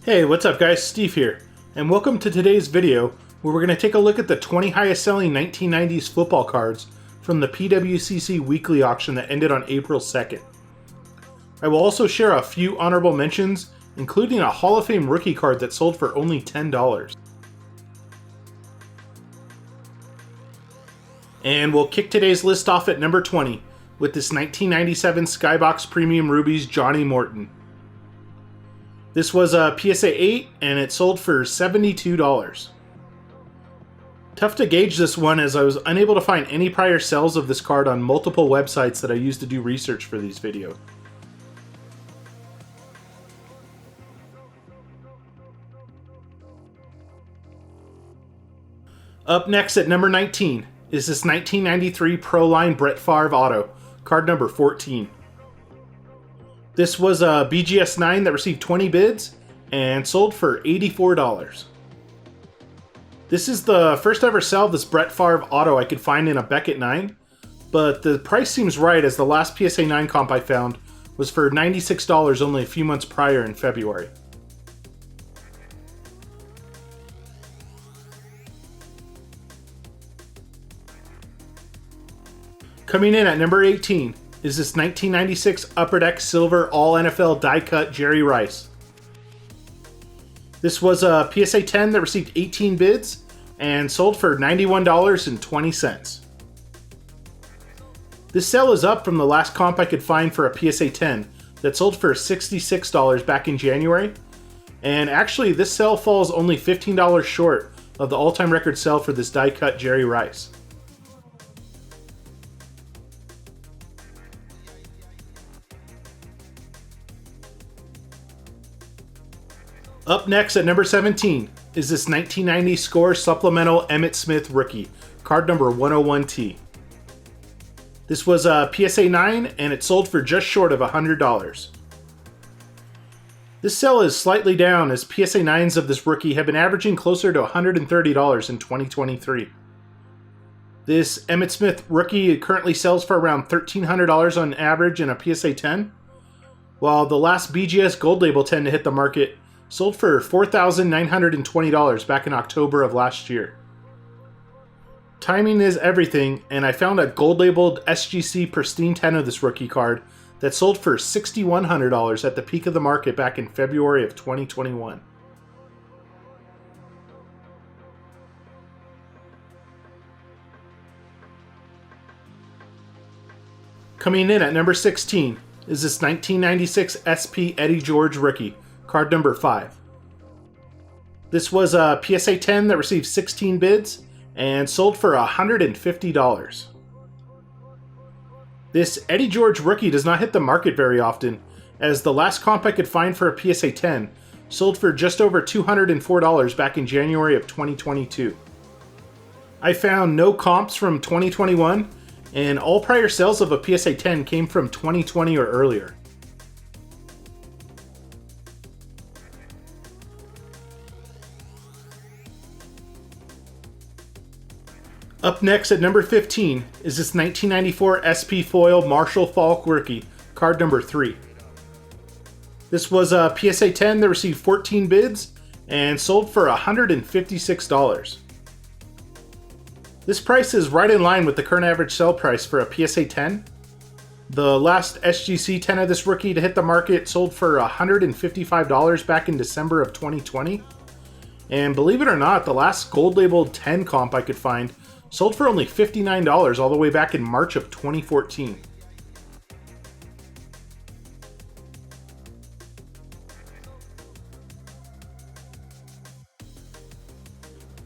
Hey, what's up guys? Steve here, and welcome to today's video where we're going to take a look at the 20 highest selling 1990s football cards from the pwcc weekly auction that ended on April 2nd. I will also share a few honorable mentions, including a Hall of Fame rookie card that sold for only $10. And we'll kick today's list off at number 20 with this 1997 Skybox Premium Rubies Johnny Morton. This was a PSA 8 and it sold for $72. Tough to gauge this one as I was unable to find any prior sales of this card on multiple websites that I used to do research for these videos. Up next at number 19 is this 1993 Pro Line Brett Favre Auto, card number 14. This was a BGS 9 that received 20 bids and sold for $84. This is the first ever sale of this Brett Favre Auto I could find in a Beckett 9, but the price seems right as the last PSA 9 comp I found was for $96 only a few months prior in February. Coming in at number 18 is this 1996 Upper Deck Silver All NFL Die Cut Jerry Rice. This was a PSA 10 that received 18 bids and sold for $91.20. This sale is up from the last comp I could find for a PSA 10 that sold for $66 back in January, and actually this sale falls only $15 short of the all-time record sale for this Die Cut Jerry Rice. Up next at number 17 is this 1990 Score Supplemental Emmitt Smith Rookie, card number 101T. This was a PSA 9 and it sold for just short of $100. This sale is slightly down as PSA 9s of this rookie have been averaging closer to $130 in 2023. This Emmitt Smith Rookie currently sells for around $1,300 on average in a PSA 10, while the last BGS Gold Label 10 to hit the market sold for $4,920 back in October of last year. Timing is everything, and I found a gold-labeled SGC Pristine 10 of this rookie card that sold for $6,100 at the peak of the market back in February of 2021. Coming in at number 16 is this 1996 SP Eddie George Rookie, card number 5. This was a PSA 10 that received 16 bids and sold for $150. This Eddie George rookie does not hit the market very often, as the last comp I could find for a PSA 10 sold for just over $204 back in January of 2022. I found no comps from 2021, and all prior sales of a PSA 10 came from 2020 or earlier. Up next at number 15 is this 1994 SP Foil Marshall Faulk Rookie, card number 3. This was a PSA 10 that received 14 bids and sold for $156. This price is right in line with the current average sale price for a PSA 10. The last SGC 10 of this rookie to hit the market sold for $155 back in December of 2020. And believe it or not, the last gold labeled 10 comp I could find sold for only $59 all the way back in March of 2014.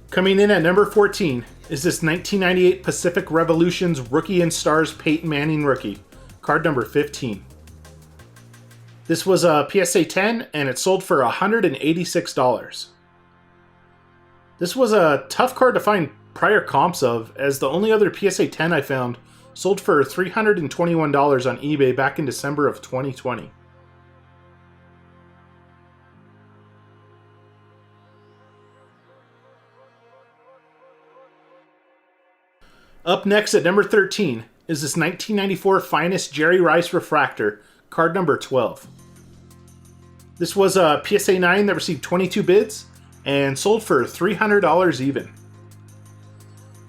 Coming in at number 14 is this 1998 Pacific Revolutions Rookie and Stars Peyton Manning Rookie, card number 15. This was a PSA 10 and it sold for $186. This was a tough card to find prior comps of, as the only other PSA 10 I found sold for $321 on eBay back in December of 2020. Up next at number 13 is this 1994 Finest Jerry Rice Refractor, card number 12. This was a PSA 9 that received 22 bids and sold for $300 even.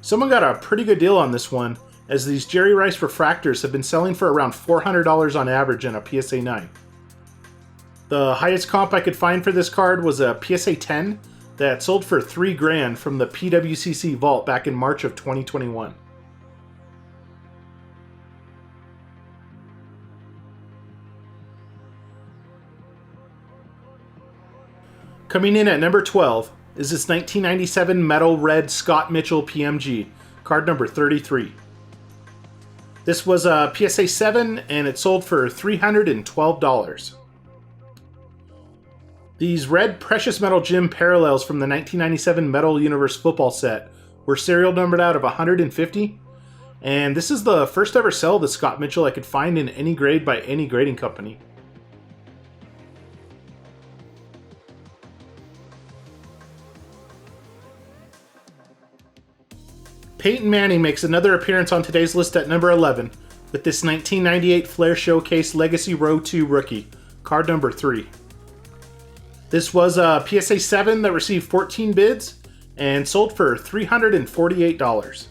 Someone got a pretty good deal on this one, as these Jerry Rice refractors have been selling for around $400 on average in a PSA 9. The highest comp I could find for this card was a PSA 10 that sold for $3,000 from the pwcc vault back in March of 2021. Coming in at number 12 is this 1997 Metal Red Scott Mitchell PMG, card number 33. This was a PSA 7 and it sold for $312. These red Precious Metal Gem parallels from the 1997 Metal Universe football set were serial numbered out of 150, and this is the first ever sell of the Scott Mitchell I could find in any grade by any grading company. Peyton Manning makes another appearance on today's list at number 11 with this 1998 Flair Showcase Legacy Row 2 rookie, card number 3. This was a PSA 7 that received 14 bids and sold for $348.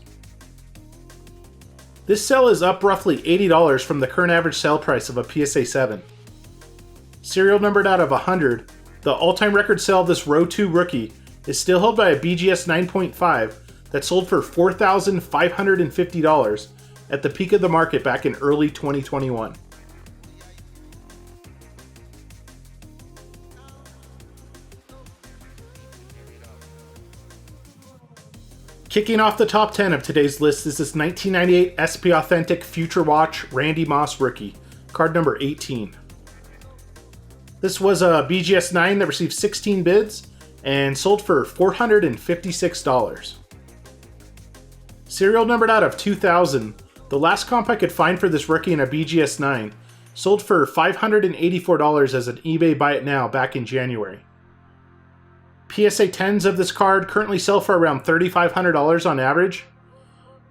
This sell is up roughly $80 from the current average sale price of a PSA 7. Serial numbered out of 100, the all-time record sale of this Row 2 rookie is still held by a BGS 9.5 that sold for $4,550 at the peak of the market back in early 2021. Kicking off the top 10 of today's list is this 1998 SP Authentic Future Watch Randy Moss rookie, card number 18. This was a BGS 9 that received 16 bids and sold for $456. Serial numbered out of 2000, the last comp I could find for this rookie in a BGS 9 sold for $584 as an eBay Buy It Now back in January. PSA 10s of this card currently sell for around $3,500 on average,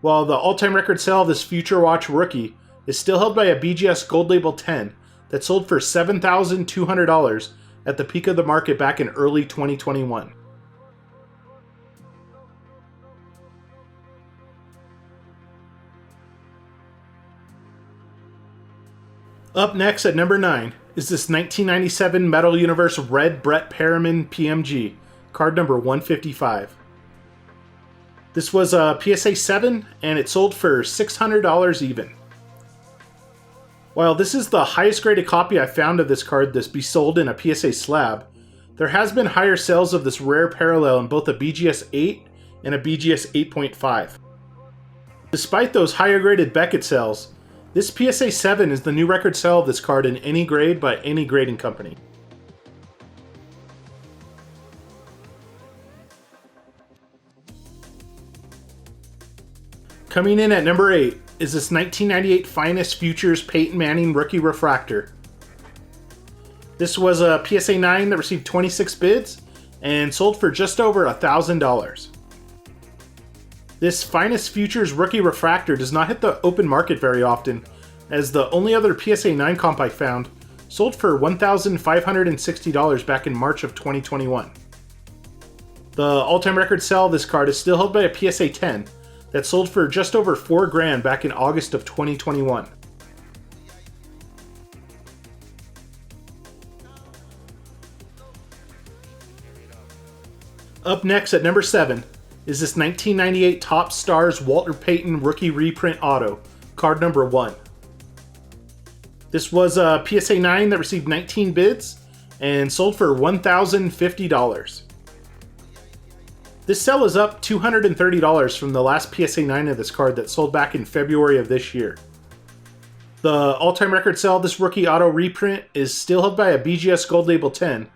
while the all-time record sale of this Future Watch rookie is still held by a BGS Gold Label 10 that sold for $7,200 at the peak of the market back in early 2021. Up next at number 9 is this 1997 Metal Universe Red Brett Perriman PMG, card number 155. This was a PSA 7 and it sold for $600 even. While this is the highest graded copy I found of this card that's be sold in a PSA slab, there has been higher sales of this rare parallel in both a BGS 8 and a BGS 8.5. Despite those higher graded Beckett sales, this PSA 7 is the new record sale of this card in any grade by any grading company. Coming in at number 8 is this 1998 Finest Futures Peyton Manning Rookie Refractor. This was a PSA 9 that received 26 bids and sold for just over $1,000. This Finest Futures Rookie Refractor does not hit the open market very often, as the only other PSA 9 comp I found sold for $1,560 back in March of 2021. The all-time record sale of this card is still held by a PSA 10 that sold for just over $4,000 back in August of 2021. Up next at number 7 is this 1998 Top Stars Walter Payton Rookie Reprint Auto, card number 1. This was a PSA 9 that received 19 bids and sold for $1,050. This sell is up $230 from the last PSA 9 of this card that sold back in February of this year. The all-time record sale of this rookie auto reprint is still held by a BGS Gold Label 10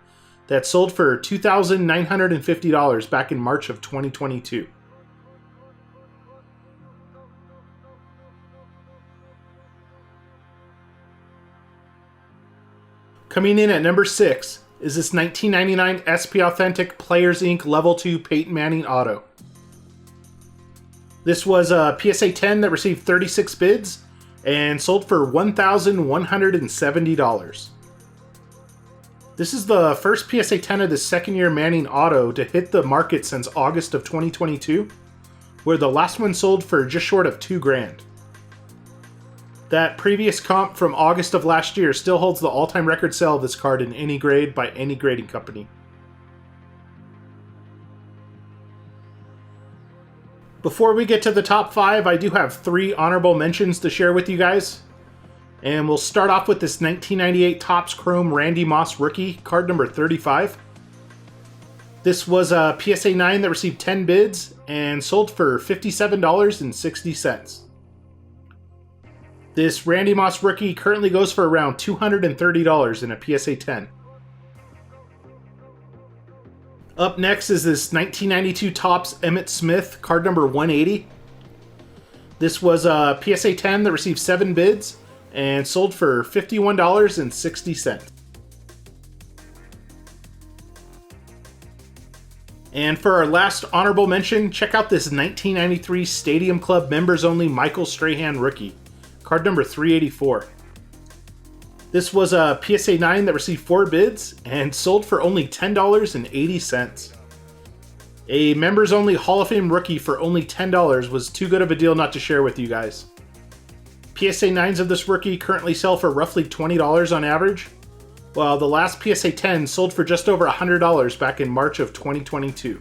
that sold for $2,950 back in March of 2022. Coming in at number 6 is this 1999 SP Authentic Players Inc. Level 2 Peyton Manning Auto. This was a PSA 10 that received 36 bids and sold for $1,170. This is the first PSA 10 of the second year Manning auto to hit the market since August of 2022, where the last one sold for just short of $2,000. That previous comp from August of last year still holds the all-time record sale of this card in any grade by any grading company. Before we get to the top 5, I do have 3 honorable mentions to share with you guys. And we'll start off with this 1998 Topps Chrome Randy Moss rookie, card number 35. This was a PSA 9 that received 10 bids and sold for $57.60. This Randy Moss rookie currently goes for around $230 in a PSA 10. Up next is this 1992 Topps Emmitt Smith, card number 180. This was a PSA 10 that received 7 bids and sold for $51.60. And for our last honorable mention, check out this 1993 Stadium Club Members Only Michael Strahan rookie, card number 384. This was a PSA 9 that received 4 bids and sold for only $10.80. A Members Only Hall of Fame rookie for only $10 was too good of a deal not to share with you guys. PSA 9s of this rookie currently sell for roughly $20 on average, while the last PSA 10 sold for just over $100 back in March of 2022.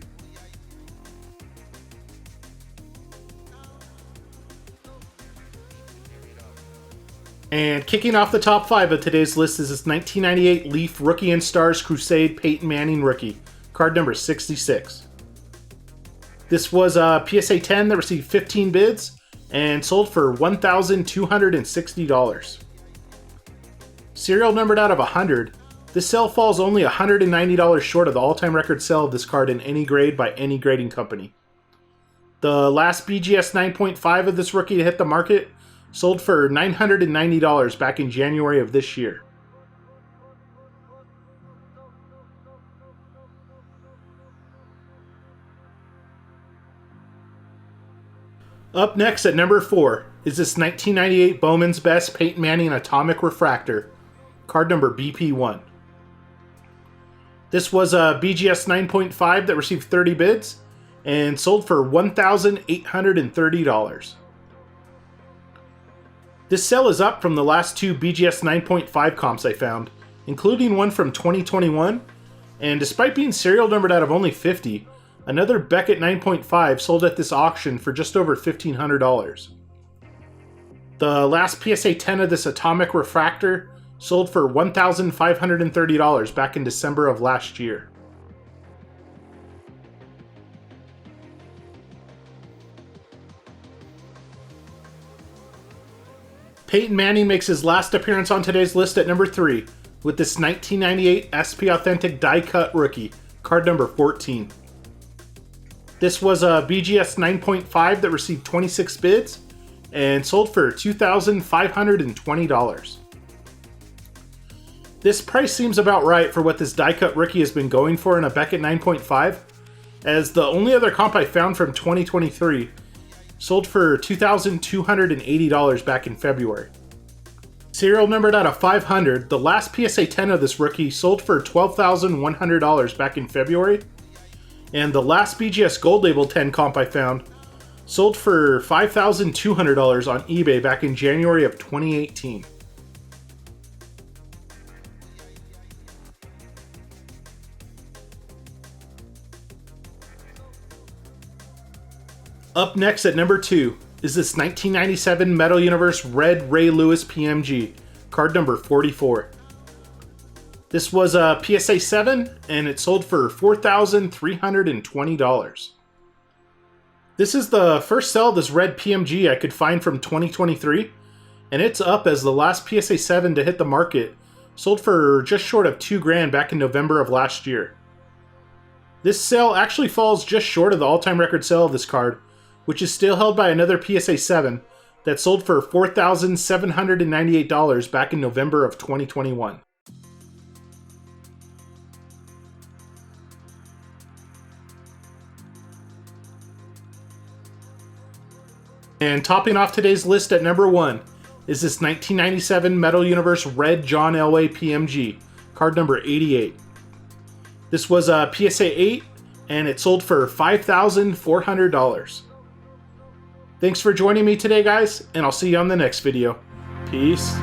And kicking off the top 5 of today's list is this 1998 Leaf Rookie and Stars Crusade Peyton Manning rookie, card number 66. This was a PSA 10 that received 15 bids and sold for $1,260. Serial numbered out of 100, this sale falls only $190 short of the all-time record sale of this card in any grade by any grading company. The last BGS 9.5 of this rookie to hit the market sold for $990 back in January of this year. Up next at number 4 is this 1998 Bowman's Best Peyton Manning Atomic Refractor, card number BP1. This was a BGS 9.5 that received 30 bids and sold for $1,830. This sale is up from the last 2 BGS 9.5 comps I found, including one from 2021, and despite being serial numbered out of only 50, another Beckett 9.5 sold at this auction for just over $1,500. The last PSA 10 of this Atomic Refractor sold for $1,530 back in December of last year. Peyton Manning makes his last appearance on today's list at number 3 with this 1998 SP Authentic Die Cut rookie, card number 14. This was a BGS 9.5 that received 26 bids and sold for $2,520. This price seems about right for what this die cut rookie has been going for in a Beckett 9.5, as the only other comp I found from 2023 sold for $2,280 back in February. Serial numbered out of 500, the last PSA 10 of this rookie sold for $12,100 back in February, and the last BGS Gold Label 10 comp I found sold for $5,200 on eBay back in January of 2018. Up next at number 2 is this 1997 Metal Universe Red Ray Lewis PMG, card number 44. This was a PSA 7, and it sold for $4,320. This is the first sale of this red PMG I could find from 2023, and it's up as the last PSA 7 to hit the market sold for just short of $2,000 back in November of last year. This sale actually falls just short of the all-time record sale of this card, which is still held by another PSA 7 that sold for $4,798 back in November of 2021. And topping off today's list at number 1 is this 1997 Metal Universe Red John Elway PMG, Card number 88. This was a PSA 8, and it sold for $5,400. Thanks for joining me today, guys, and I'll see you on the next video. Peace.